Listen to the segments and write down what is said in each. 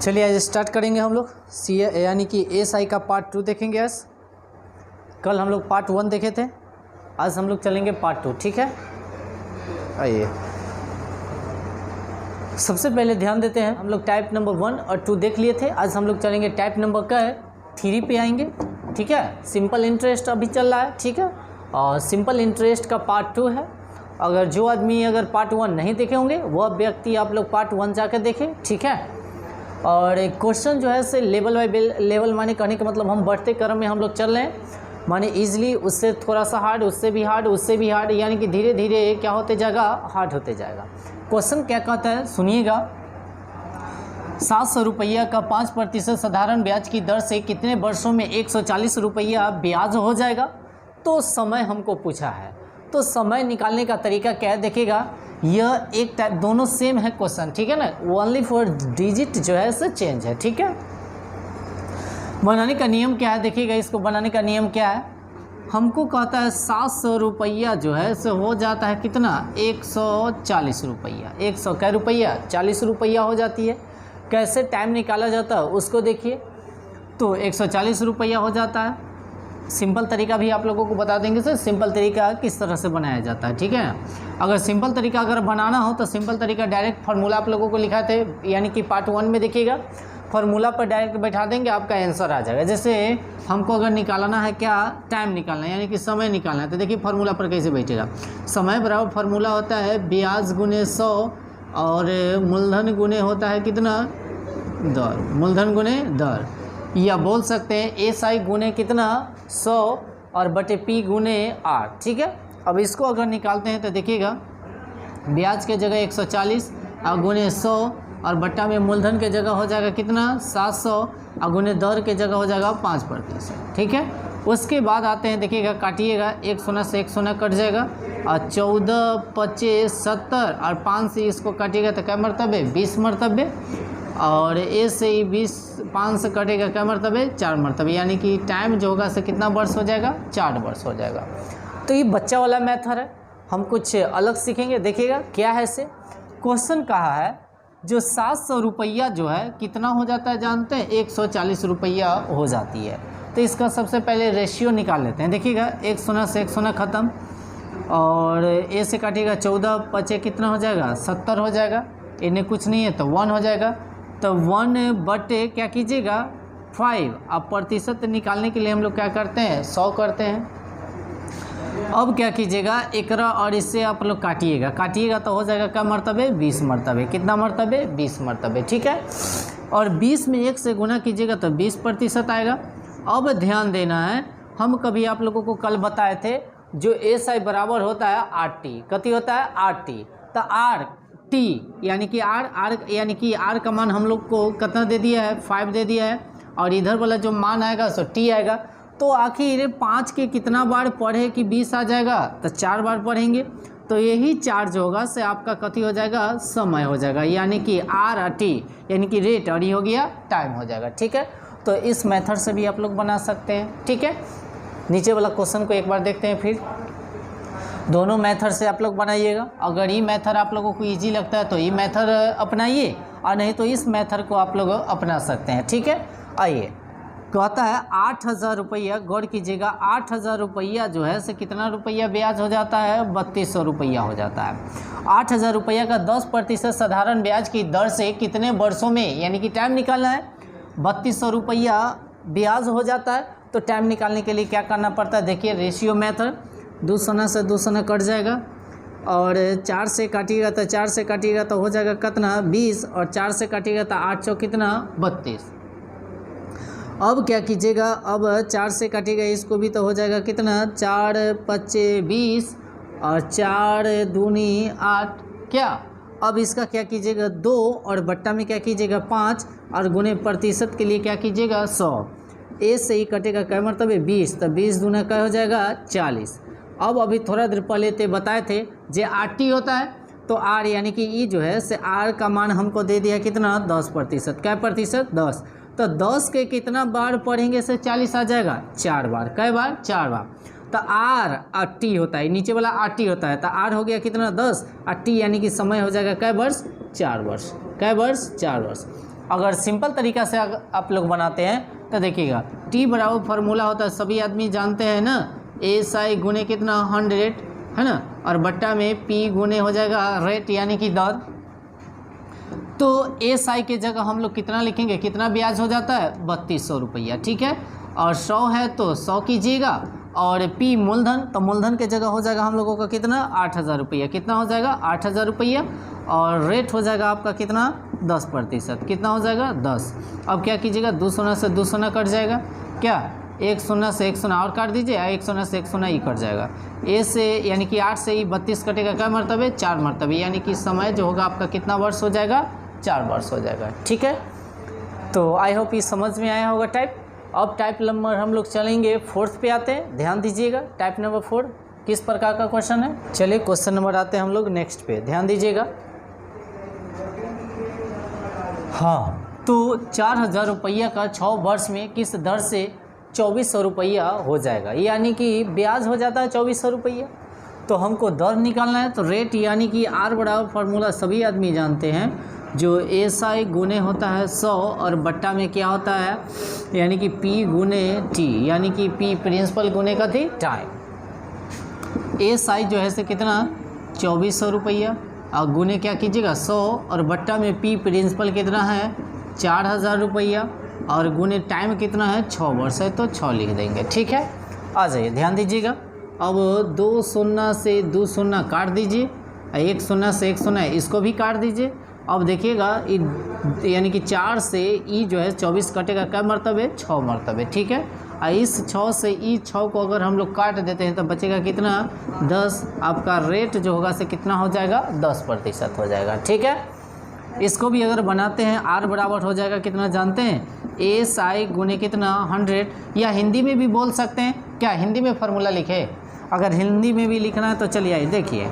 चलिए आज स्टार्ट करेंगे हम लोग सी यानी कि SI का पार्ट 2 देखेंगे। आज कल हम लोग पार्ट 1 देखे थे, आज हम लोग चलेंगे पार्ट 2। ठीक है, आइए सबसे पहले ध्यान देते हैं। हम लोग टाइप नंबर 1 और 2 देख लिए थे। आज हम लोग चलेंगे टाइप नंबर का 3 पे आएंगे। ठीक है, सिंपल इंटरेस्ट अभी चल रहा है। ठीक है, और सिंपल इंटरेस्ट का पार्ट 2 है। अगर जो आदमी अगर पार्ट 1 नहीं देखे होंगे वह व्यक्ति आप लोग पार्ट 1 जाकर देखें। ठीक है, और क्वेश्चन जो है से लेवल बाय लेवल माने कहने का मतलब हम बढ़ते क्रम में हम लोग चल रहे हैं, माने इजीली उससे थोड़ा सा हार्ड, उससे भी हार्ड, उससे भी हार्ड, यानी कि धीरे धीरे क्या होते जाएगा, हार्ड होते जाएगा। क्वेश्चन क्या कहता है सुनिएगा। 700 रुपया का 5% साधारण ब्याज की दर से कितने वर्षों में 140 रुपया ब्याज हो जाएगा। तो समय हमको पूछा है, तो समय निकालने का तरीका क्या है देखिएगा। यह एक टाइप, दोनों सेम है क्वेश्चन। ठीक है ना, ओनली फॉर डिजिट जो है से चेंज है। ठीक है, बनाने का नियम क्या है देखिएगा। इसको बनाने का नियम क्या है, हमको कहता है 700 रुपया जो है से हो जाता है कितना, 140 रुपया। 100 क्या रुपया, 40 रुपया हो जाती है। कैसे टाइम निकाला जाता है उसको देखिए। तो 140 रुपया हो जाता है। सिंपल तरीका भी आप लोगों को बता देंगे सर, सिंपल तरीका किस तरह से बनाया जाता है। ठीक है, अगर सिंपल तरीका अगर बनाना हो तो सिंपल तरीका डायरेक्ट फार्मूला आप लोगों को लिखा थे, यानी कि पार्ट 1 में देखिएगा। फार्मूला पर डायरेक्ट बैठा देंगे, आपका आंसर आ जाएगा। जैसे हमको अगर निकालना है क्या, टाइम निकालना है, यानी कि समय निकालना है, तो देखिए फार्मूला पर कैसे बैठेगा। समय बराबर फार्मूला होता है ब्याज गुने 100 और मूलधन गुने होता है कितना, दर। मूलधन गुने दर, या बोल सकते हैं SI गुने कितना 100 और बटे P गुने R। ठीक है, अब इसको अगर निकालते हैं तो देखिएगा ब्याज के जगह 140 और गुने 100 और बट्टा में मूलधन के जगह हो जाएगा कितना 700 और गुने दर के जगह हो जाएगा 5%। ठीक है, उसके बाद आते हैं देखिएगा, काटिएगा, 1 शून्य से 1 शून्य कट जाएगा और 14 25 70 और 5 से इसको काटिएगा तो क्या मरतबे, 20 मरतबे, और ए से 20 5 से कटेगा क्या मरतबे, 4 मरतबे, यानी कि टाइम जो होगा से कितना वर्ष हो जाएगा, 4 वर्ष हो जाएगा। तो ये बच्चा वाला मेथड है, हम कुछ अलग सीखेंगे। देखिएगा क्या है से क्वेश्चन कहा है जो 700 रुपया जो है कितना हो जाता है जानते हैं, 140 रुपया हो जाती है। तो इसका सबसे पहले रेशियो निकाल लेते हैं। देखिएगा 1 शून्य से 1 शून्य ख़त्म और ए से काटिएगा 14 25 कितना हो जाएगा, 70 हो जाएगा। इन्हें कुछ नहीं है तो 1 हो जाएगा। तो 1 बटे क्या कीजिएगा 5। अब प्रतिशत निकालने के लिए हम लोग क्या करते हैं, 100 करते हैं। अब क्या कीजिएगा, एकरा और इससे आप लोग काटिएगा तो हो जाएगा क्या मरतबे, 20 मरतबे। कितना मरतबे, 20 मरतबे। ठीक है, और 20 में 1 से गुना कीजिएगा तो 20% आएगा। अब ध्यान देना है, हम कभी आप लोगों को कल बताए थे जो SI बराबर होता है RT। कति होता है, RT। तो RT यानी कि R यानी कि R का मान हम लोग को कितना दे दिया है, 5 दे दिया है, और इधर वाला जो मान आएगा सो T आएगा। तो आखिर 5 के कितना बार पढ़े कि 20 आ जाएगा, तो 4 बार पढ़ेंगे। तो यही चार्ज होगा से आपका कथी हो जाएगा, समय हो जाएगा, यानी कि R और T यानी कि रेट, और ये हो गया टाइम हो जाएगा। ठीक है, तो इस मेथड से भी आप लोग बना सकते हैं। ठीक है, नीचे वाला क्वेश्चन को एक बार देखते हैं, फिर दोनों मेथड से आप लोग बनाइएगा। अगर ये मेथड आप लोगों को इजी लगता है तो ये मेथड अपनाइए, और नहीं तो इस मेथड को आप लोग अपना सकते हैं। ठीक है, आइए कहता है 8000 रुपया, गौर कीजिएगा 8000 रुपया जो है से कितना रुपया ब्याज हो जाता है, 3200 रुपया हो जाता है। 8000 रुपया का 10% साधारण ब्याज की दर से कितने वर्षों में, यानी कि टाइम निकालना है, 3200 रुपया ब्याज हो जाता है। तो टाइम निकालने के लिए क्या करना पड़ता है, देखिए रेशियो मेथड, 2 शून्य से 2 शून्य कट जाएगा, और 4 से काटिएगा तो 4 से काटिएगा तो हो जाएगा कितना 20, और 4 से काटिएगा तो 8 चौ कितना 32। अब क्या कीजिएगा, अब 4 से काटिएगा इसको भी तो हो जाएगा कितना 4 25 20 और 4 दूनी 8। क्या अब इसका क्या कीजिएगा 2 और बट्टा में क्या कीजिएगा 5 और गुने प्रतिशत के लिए क्या कीजिएगा 100। ए से ही कटेगा क्या मरतबे 20, तो 20 दूना क्या हो जाएगा 40। अब अभी थोड़ा देर पहले ते बताए थे जे RT होता है, तो R यानी कि ई जो है से R का मान हमको दे दिया कितना 10%। क्या प्रतिशत 10, तो 10 के कितना बार पढ़ेंगे से 40 आ जाएगा, 4 बार। कै बार, 4 बार। तो R और T होता है, नीचे वाला RT होता है, तो R हो गया कितना 10 और T यानी कि समय हो जाएगा कै वर्ष, 4 वर्ष। कै वर्ष, 4 वर्ष। अगर सिंपल तरीका से आप लोग बनाते हैं तो देखिएगा टी बराबर फार्मूला होता है, सभी आदमी जानते हैं ना, SI गुने कितना 100 है ना, और बट्टा में P गुने हो जाएगा रेट यानी कि दर। तो SI के जगह हम लोग कितना लिखेंगे, कितना ब्याज हो जाता है 3200 रुपया, ठीक है। और 100 है तो 100 कीजिएगा, और P मूलधन, तो मूलधन के जगह हो जाएगा हम लोगों का कितना 8000 रुपया, कितना हो जाएगा 8000 रुपया, और रेट हो जाएगा आपका कितना 10%, कितना हो जाएगा 10। अब क्या कीजिएगा 2 शून्य से 2 शून्य कट जाएगा, क्या 1 शून्य से 1 शून्य और काट दीजिए, 1 शून्य से 1 शून्य ही कट जाएगा। ए से यानी कि 8 से ही 32 कटेगा, क्या मरतबे 4 मरतबे, यानी कि समय जो होगा आपका कितना वर्ष हो जाएगा 4 वर्ष हो जाएगा, ठीक है। तो आई होप ये समझ में आया होगा टाइप। अब टाइप नंबर हम लोग चलेंगे 4th पे आते हैं, ध्यान दीजिएगा टाइप नंबर 4 किस प्रकार का क्वेश्चन है। चलिए क्वेश्चन नंबर आते हैं हम लोग नेक्स्ट पे, ध्यान दीजिएगा। हाँ, तो 4000 रुपया का 6 वर्ष में किस दर से 2400 रुपया हो जाएगा, यानी कि ब्याज हो जाता है 2400 रुपया। तो हमको दर निकालना है, तो रेट यानी कि R बराबर फार्मूला सभी आदमी जानते हैं, जो SI गुने होता है 100 और बट्टा में क्या होता है यानी कि P गुने T, यानी कि P प्रिंसिपल गुने का थी टाइम। SI जो है से कितना 2400 रुपया, और गुने क्या कीजिएगा 100, और बट्टा में P प्रिंसिपल कितना है 4000 रुपया, और गुने टाइम कितना है 6 वर्ष है तो 6 लिख देंगे, ठीक है। आ जाइए ध्यान दीजिएगा। अब 2 शून्य से 2 शून्य काट दीजिए, 1 शून्य से 1 शून्य इसको भी काट दीजिए। अब देखिएगा यानी कि 4 से ई जो है 24 कटेगा, क्या मरतबे 6 मरतबे, ठीक है। और इस 6 से ई 6 को अगर हम लोग काट देते हैं तो बचेगा कितना 10। आपका रेट जो होगा से कितना हो जाएगा 10% हो जाएगा, ठीक है। इसको भी अगर बनाते हैं R बराबर हो जाएगा कितना जानते हैं SI गुने कितना 100, या हिंदी में भी बोल सकते हैं, क्या हिंदी में फार्मूला लिखे, अगर हिंदी में भी लिखना है तो चलिए आइए देखिए,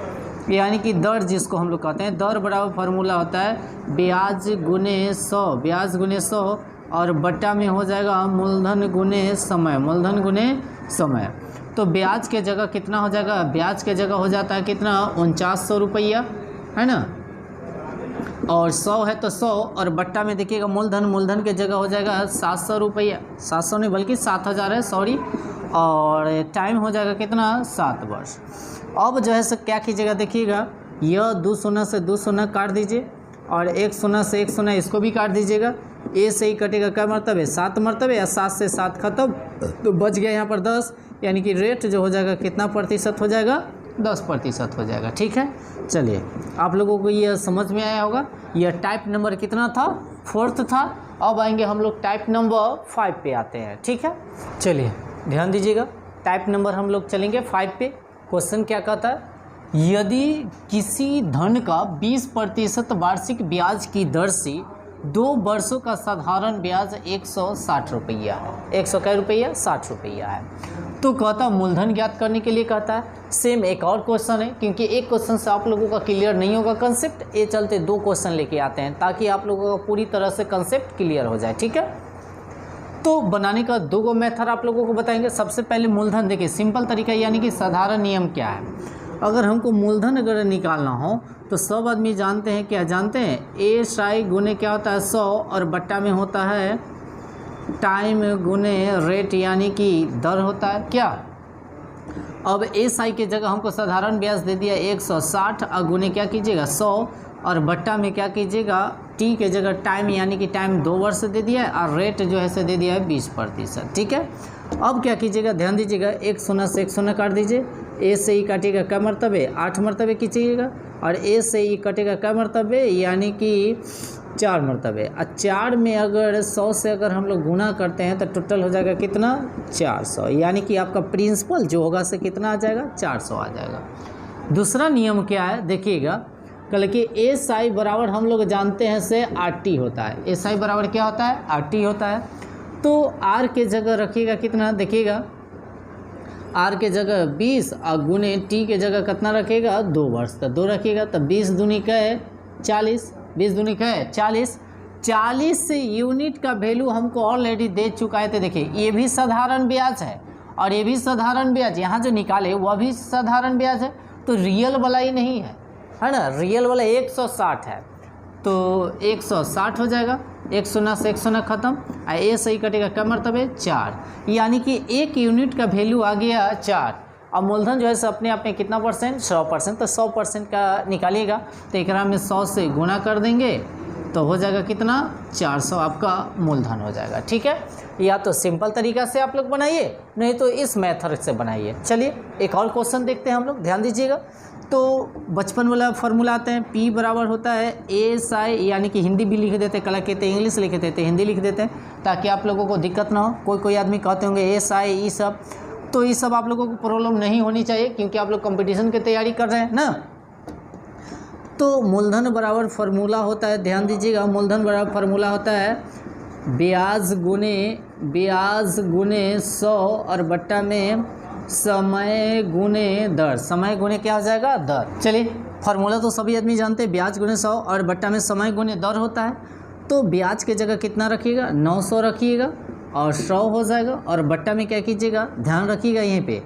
यानी कि दर जिसको हम लोग कहते हैं, दर बराबर फार्मूला होता है ब्याज गुने 100, ब्याज गुने 100, और बट्टा में हो जाएगा मूलधन गुने समय, मूलधन गुने समय। तो ब्याज के जगह कितना हो जाएगा, ब्याज के जगह हो जाता है कितना 4900 रुपया, है ना, और 100 है तो 100, और बट्टा में देखिएगा मूलधन, मूलधन के जगह हो जाएगा 700 रुपया, 700 नहीं बल्कि 7000 है, सॉरी, और टाइम हो जाएगा कितना 7 वर्ष। अब जो है सो क्या कीजिएगा देखिएगा, यह 2 शून्य से 2 शून्य काट दीजिए, और 1 शून्य से 1 शून्य इसको भी काट दीजिएगा। ए से ही कटेगा क्या मरतबे 7 मरतबे, या 7 से 7 खत्म, तो बच गया यहाँ पर 10, यानी कि रेट जो हो जाएगा कितना प्रतिशत हो जाएगा 10% हो जाएगा, ठीक है। चलिए आप लोगों को यह समझ में आया होगा। यह टाइप नंबर कितना था 4th था। अब आएंगे हम लोग टाइप नंबर 5 पे आते हैं, ठीक है। चलिए ध्यान दीजिएगा, टाइप नंबर हम लोग चलेंगे 5 पे। क्वेश्चन क्या कहता है, यदि किसी धन का 20% वार्षिक ब्याज की दर से 2 वर्षों का साधारण ब्याज 160 रुपया है, 100 क्या रुपया 60 रुपया है, तो कहता मूलधन ज्ञात करने के लिए कहता है। सेम एक और क्वेश्चन है, क्योंकि एक क्वेश्चन से आप लोगों का क्लियर नहीं होगा कंसेप्ट, ये चलते 2 क्वेश्चन लेके आते हैं ताकि आप लोगों का पूरी तरह से कंसेप्ट क्लियर हो जाए, ठीक है। तो बनाने का 2 मेथड आप लोगों को बताएंगे। सबसे पहले मूलधन, देखिए सिंपल तरीका, यानी कि साधारण नियम क्या है। अगर हमको मूलधन अगर निकालना हो तो सब आदमी जानते हैं, क्या जानते हैं SI गुने क्या होता है 100, और बट्टा में होता है टाइम गुने रेट, यानी कि दर होता है क्या। अब SI के जगह हमको साधारण ब्याज दे दिया 160, और गुने क्या कीजिएगा 100, और बट्टा में क्या कीजिएगा T के जगह टाइम, यानी कि टाइम 2 वर्ष दे दिया है, और रेट जो है से दे दिया है 20%, ठीक है। अब क्या कीजिएगा ध्यान दीजिएगा, 1 शून्य से 1 शून्य काट दीजिए, A से ई काटिएगा क्या मरतबे 8 मरतबे कीजिएगा, और A से ई कटेगा क्या मरतबे यानी कि 4 मरतबे, और 4 में अगर 100 से अगर हम लोग गुना करते हैं तो टोटल हो जाएगा कितना 400, यानी कि आपका प्रिंसिपल जो होगा से कितना आ जाएगा 400 आ जाएगा। दूसरा नियम क्या है देखिएगा, कल कि SI बराबर हम लोग जानते हैं से RT होता है, SI बराबर क्या होता है RT होता है। तो R के जगह रखिएगा कितना, देखिएगा R के जगह 20, और गुने T के जगह कितना रखिएगा 2 वर्ष, तो 2 रखिएगा, तो 20 दूनी का है 40, 20 दूनी का है 40, 40 यूनिट का वैल्यू हमको ऑलरेडी दे चुका है। तो देखिए ये भी साधारण ब्याज है, और ये भी साधारण ब्याज, यहाँ जो निकाले वह भी साधारण ब्याज है, तो रियल वाला ही नहीं है, है ना, रियल वाला 160 है, तो 160 हो जाएगा। एक शून्य से एक शून्य खत्म, और ए सही कटेगा क्या मरतबे 4, यानी कि एक यूनिट का वैल्यू आ गया 4। अब मूलधन जो है सो अपने आप में कितना परसेंट 100%, तो 100% का निकालिएगा तो एकरा में 100 से गुना कर देंगे तो हो जाएगा कितना 400 आपका मूलधन हो जाएगा। ठीक है, या तो सिंपल तरीका से आप लोग बनाइए, नहीं तो इस मेथड से बनाइए। चलिए एक और क्वेश्चन देखते हैं हम लोग, ध्यान दीजिएगा। तो बचपन वाला फार्मूला आते हैं, P बराबर होता है ASI, यानी कि हिंदी भी लिख देते हैं, कला कहते हैं इंग्लिश लिख देते हैं, हिंदी लिख देते हैं ताकि आप लोगों को दिक्कत ना हो। कोई आदमी कहते होंगे ASI ये सब, तो ये सब आप लोगों को प्रॉब्लम नहीं होनी चाहिए क्योंकि आप लोग कंपटीशन की तैयारी कर रहे हैं ना। तो मूलधन बराबर फार्मूला होता है, ध्यान दीजिएगा, मूलधन बराबर फार्मूला होता है ब्याज गुने 100 और बट्टा में समय गुने दर। समय गुने क्या हो जाएगा दर। चलिए फार्मूला तो सभी आदमी जानते हैं, ब्याज गुने 100 और बट्टा में समय गुने दर होता है। तो ब्याज के जगह कितना रखिएगा 900 रखिएगा और 100 हो जाएगा, और बट्टा में क्या कीजिएगा ध्यान रखिएगा यहीं पे,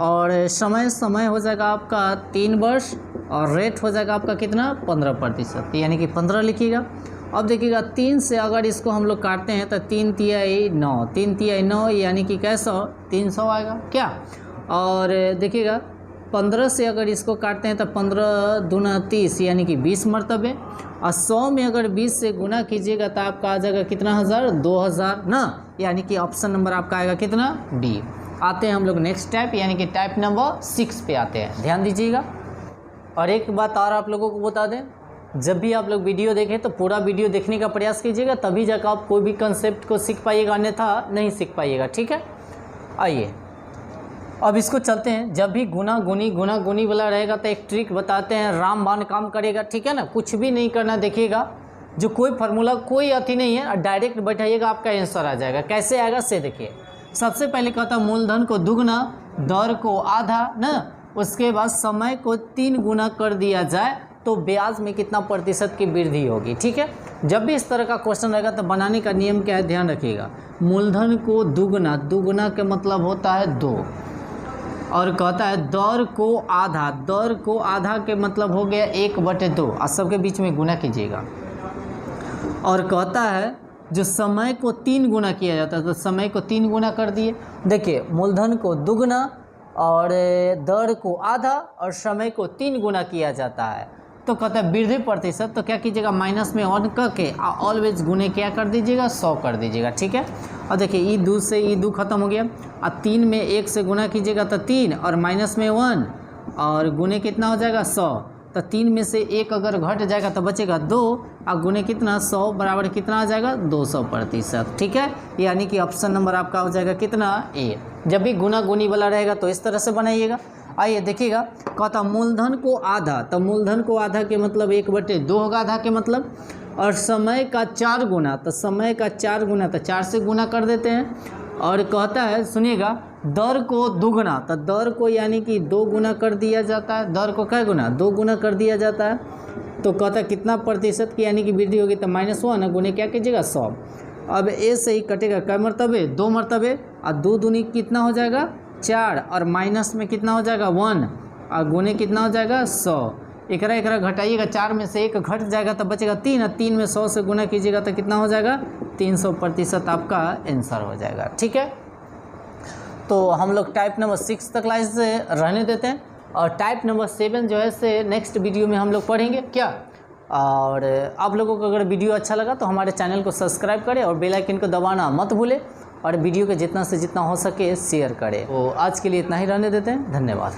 और समय हो जाएगा आपका 3 वर्ष, और रेट हो जाएगा आपका कितना 15%, यानी कि 15 लिखिएगा। अब देखिएगा 3 से अगर इसको हम लोग काटते हैं तो 3 तिहाई 9, 3 तिहाई 9 यानी कि कैसा 300 आएगा क्या। और देखिएगा 15 से अगर इसको काटते हैं तो 15 दूना 30 यानी कि 20 मरतबे, और 100 में अगर 20 से गुना कीजिएगा तो आपका आ जाएगा कितना हज़ार 2000 ना, यानी कि ऑप्शन नंबर आपका आएगा कितना डी। आते हैं हम लोग नेक्स्ट टाइप, यानी कि टाइप नंबर 6 पे आते हैं, ध्यान दीजिएगा। और एक बात और आप लोगों को बता दें, जब भी आप लोग वीडियो देखें तो पूरा वीडियो देखने का प्रयास कीजिएगा, तभी जाकर आप कोई भी कंसेप्ट को सीख पाइएगा, अन्यथा नहीं सीख पाइएगा। ठीक है, आइए अब इसको चलते हैं। जब भी गुना गुनी वाला रहेगा तो एक ट्रिक बताते हैं, रामबाण काम करेगा। ठीक है ना, कुछ भी नहीं करना, देखिएगा जो कोई फार्मूला कोई अति नहीं है, डायरेक्ट बैठाइएगा आपका आंसर आ जाएगा। कैसे आएगा से देखिए। सबसे पहले कहता मूलधन को दुगना, दर को आधा ना, उसके बाद समय को 3 गुना कर दिया जाए तो ब्याज में कितना प्रतिशत की वृद्धि होगी। ठीक है, जब भी इस तरह का क्वेश्चन रहेगा तो बनाने का नियम क्या है ध्यान रखिएगा। मूलधन को दुगना के मतलब होता है 2, और कहता है दर को आधा के मतलब हो गया 1/2, और सबके बीच में गुना कीजिएगा। और कहता है जो समय को 3 गुना किया जाता है तो समय को 3 गुना कर दिए। देखिए मूलधन को दुगना और दर को आधा और समय को 3 गुना किया जाता है, तो कहता है वृद्धि प्रतिशत, तो क्या कीजिएगा माइनस में 1 करके ऑलवेज गुने क्या कर दीजिएगा 100 कर दीजिएगा। ठीक है, और देखिए ई 2 से ई 2 खत्म हो गया, और 3 में 1 से गुना कीजिएगा तो 3, और माइनस में 1 और गुने कितना हो जाएगा 100, तो 3 में से 1 अगर घट जाएगा तो बचेगा 2, और गुने कितना 100 बराबर कितना आ जाएगा 200%। ठीक है, यानी कि ऑप्शन नंबर आपका हो जाएगा कितना ए। जब भी गुना गुनी वाला रहेगा तो इस तरह से बनाइएगा। आइए देखिएगा, कहता मूलधन को आधा, तो मूलधन को आधा के मतलब 1/2 होगा आधा के मतलब, और समय का 4 गुना, तो समय का 4 गुना तो 4 से गुना कर देते हैं। और कहता है सुनिएगा दर को दुगना, तो दर को यानी कि 2 गुना कर दिया जाता है, दर को क्या गुना 2 गुना कर दिया जाता है, तो कहता है कितना प्रतिशत की यानी कि वृद्धि होगी, तो -1 गुने क्या कीजिएगा 100। अब ए से ही कटेगा क्या मरतबे 2 मरतबे, और 2 दूनी कितना हो जाएगा 4, और माइनस में कितना हो जाएगा 1, और गुने कितना हो जाएगा 100। एकरा घटाइएगा, 4 में से 1 घट जाएगा तो बचेगा 3, और 3 में 100 से गुना कीजिएगा तो कितना हो जाएगा 300% आपका आंसर हो जाएगा। ठीक है, तो हम लोग टाइप नंबर 6 तक लाइन से रहने देते हैं, और टाइप नंबर 7 जो है से नेक्स्ट वीडियो में हम लोग पढ़ेंगे क्या। और आप लोगों को अगर वीडियो अच्छा लगा तो हमारे चैनल को सब्सक्राइब करें और बेल आइकन को दबाना मत भूलें, और वीडियो को जितना से जितना हो सके शेयर करें। तो आज के लिए इतना ही रहने देते हैं, धन्यवाद।